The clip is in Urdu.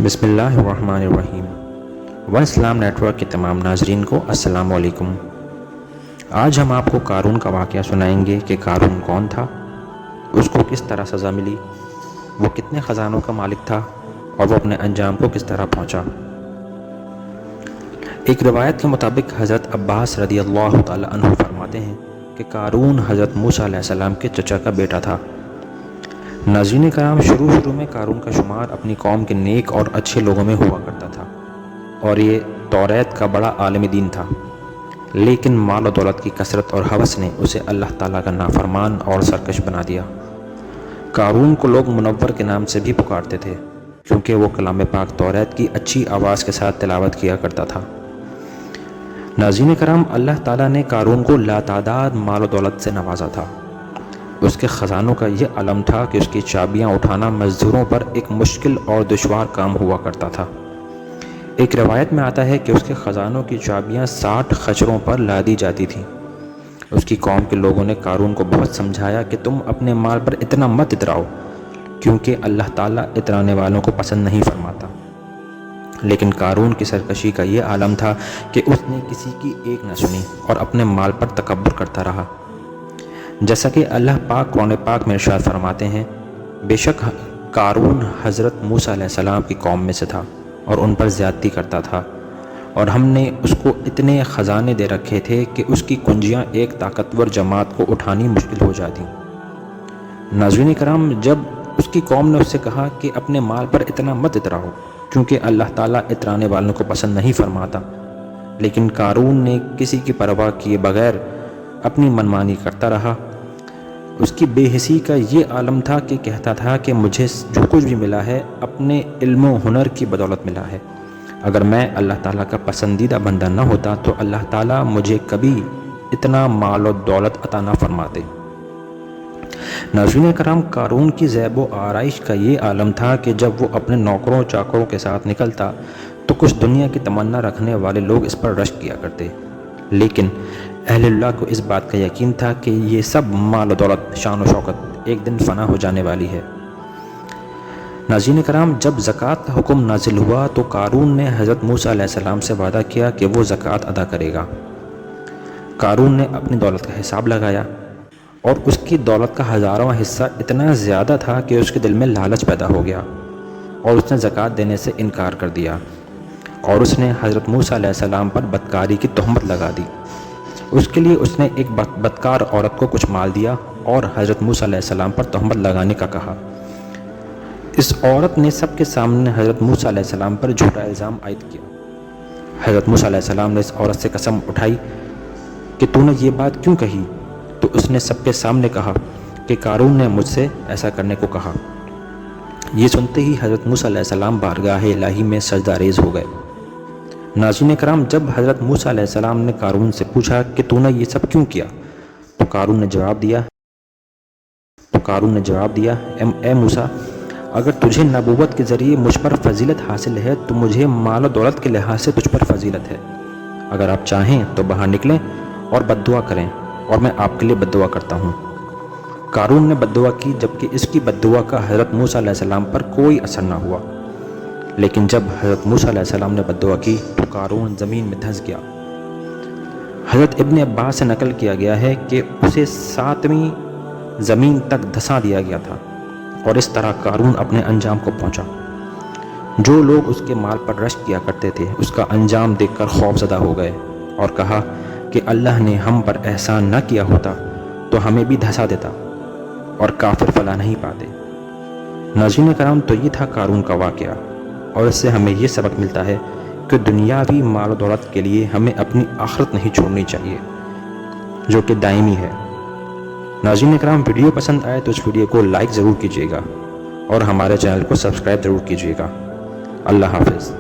بسم اللہ الرحمن الرحیم۔ ون اسلام نیٹ ورک کے تمام ناظرین کو السلام علیکم۔ آج ہم آپ کو قارون کا واقعہ سنائیں گے کہ قارون کون تھا، اس کو کس طرح سزا ملی، وہ کتنے خزانوں کا مالک تھا اور وہ اپنے انجام کو کس طرح پہنچا۔ ایک روایت کے مطابق حضرت عباس رضی اللہ تعالی عنہ فرماتے ہیں کہ قارون حضرت موسیٰ علیہ السلام کے چچا کا بیٹا تھا۔ ناظرین کرام، شروع میں قارون کا شمار اپنی قوم کے نیک اور اچھے لوگوں میں ہوا کرتا تھا اور یہ توریت کا بڑا عالم دین تھا، لیکن مال و دولت کی کثرت اور ہوس نے اسے اللہ تعالیٰ کا نافرمان اور سرکش بنا دیا۔ قارون کو لوگ منور کے نام سے بھی پکارتے تھے کیونکہ وہ کلام پاک توریت کی اچھی آواز کے ساتھ تلاوت کیا کرتا تھا۔ ناظرین کرام، اللہ تعالیٰ نے قارون کو لاتعداد مال و دولت سے نوازا تھا۔ اس کے خزانوں کا یہ علم تھا کہ اس کی چابیاں اٹھانا مزدوروں پر ایک مشکل اور دشوار کام ہوا کرتا تھا۔ ایک روایت میں آتا ہے کہ اس کے خزانوں کی چابیاں 60 خچروں پر لادی جاتی تھیں۔ اس کی قوم کے لوگوں نے قارون کو بہت سمجھایا کہ تم اپنے مال پر اتنا مت اتراؤ کیونکہ اللہ تعالیٰ اترانے والوں کو پسند نہیں فرماتا، لیکن قارون کی سرکشی کا یہ عالم تھا کہ اس نے کسی کی ایک نہ سنی اور اپنے مال پر تکبر کرتا رہا۔ جیسا کہ اللہ پاک قرآن پاک میں ارشاد فرماتے ہیں، بے شک قارون حضرت موسیٰ علیہ السلام کی قوم میں سے تھا اور ان پر زیادتی کرتا تھا، اور ہم نے اس کو اتنے خزانے دے رکھے تھے کہ اس کی کنجیاں ایک طاقتور جماعت کو اٹھانی مشکل ہو جاتی۔ ناظرین کرام، جب اس کی قوم نے اس سے کہا کہ اپنے مال پر اتنا مت اتراؤ کیونکہ اللہ تعالیٰ اترانے والوں کو پسند نہیں فرماتا، لیکن قارون نے کسی کی پرواہ کیے بغیر اپنی منمانی کرتا رہا۔ اس کی بے حسی کا یہ عالم تھا کہ کہتا تھا کہ مجھے جو کچھ بھی ملا ہے اپنے علم و ہنر کی بدولت ملا ہے، اگر میں اللہ تعالیٰ کا پسندیدہ بندہ نہ ہوتا تو اللہ تعالیٰ مجھے کبھی اتنا مال و دولت عطا نہ فرماتے۔ ناظرین کرام، قارون کی زیب و آرائش کا یہ عالم تھا کہ جب وہ اپنے نوکروں چاکروں کے ساتھ نکلتا تو کچھ دنیا کی تمنا رکھنے والے لوگ اس پر رشک کیا کرتے، لیکن اہل اللہ کو اس بات کا یقین تھا کہ یہ سب مال و دولت، شان و شوکت ایک دن فنا ہو جانے والی ہے۔ ناظرین کرام، جب زکوٰۃ کا حکم نازل ہوا تو قارون نے حضرت موسیٰ علیہ السلام سے وعدہ کیا کہ وہ زکوٰۃ ادا کرے گا۔ قارون نے اپنی دولت کا حساب لگایا اور اس کی دولت کا 1000واں حصہ اتنا زیادہ تھا کہ اس کے دل میں لالچ پیدا ہو گیا اور اس نے زکوٰۃ دینے سے انکار کر دیا، اور اس نے حضرت موسیٰ علیہ السلام پر بدکاری کی تہمت لگا دی۔ اس کے لیے اس نے ایک بدکار عورت کو کچھ مال دیا اور حضرت موسیٰ علیہ السلام پر تہمت لگانے کا کہا۔ اس عورت نے سب کے سامنے حضرت موسیٰ علیہ السلام پر جھوٹا الزام عائد کیا۔ حضرت موسیٰ علیہ السلام نے اس عورت سے قسم اٹھائی کہ تو نے یہ بات کیوں کہی؟ تو اس نے سب کے سامنے کہا کہ قارون نے مجھ سے ایسا کرنے کو کہا۔ یہ سنتے ہی حضرت موسیٰ علیہ السلام بارگاہ الہی میں سجدہ ریز ہو گئے۔ ناظرین کرام، جب حضرت موسیٰ علیہ السلام نے قارون سے پوچھا کہ تو نے یہ سب کیوں کیا، تو قارون نے جواب دیا، اے موسیٰ، اگر تجھے نبوت کے ذریعے مجھ پر فضیلت حاصل ہے تو مجھے مال و دولت کے لحاظ سے تجھ پر فضیلت ہے۔ اگر آپ چاہیں تو باہر نکلیں اور بد دعا کریں اور میں آپ کے لیے بد دعا کرتا ہوں۔ قارون نے بد دعا کی، جبکہ اس کی بد دعا کا حضرت موسیٰ علیہ السلام پر کوئی اثر نہ ہوا، لیکن جب حضرت موسیٰ علیہ السلام نے بد دعا کی تو قارون زمین میں دھنس گیا۔ حضرت ابن عباس سے نقل کیا گیا ہے کہ اسے 7ویں زمین تک دھسا دیا گیا تھا، اور اس طرح قارون اپنے انجام کو پہنچا۔ جو لوگ اس کے مال پر رشک کیا کرتے تھے اس کا انجام دیکھ کر خوف زدہ ہو گئے اور کہا کہ اللہ نے ہم پر احسان نہ کیا ہوتا تو ہمیں بھی دھسا دیتا، اور کافر فلاح نہیں پاتے۔ ناظرین کرام، تو یہ تھا قارون کا واقعہ، اور اس سے ہمیں یہ سبق ملتا ہے کہ دنیاوی مال و دولت کے لیے ہمیں اپنی آخرت نہیں چھوڑنی چاہیے جو کہ دائمی ہے۔ ناظرین کرام، ویڈیو پسند آئے تو اس ویڈیو کو لائک ضرور کیجیے گا اور ہمارے چینل کو سبسکرائب ضرور کیجیے گا۔ اللہ حافظ۔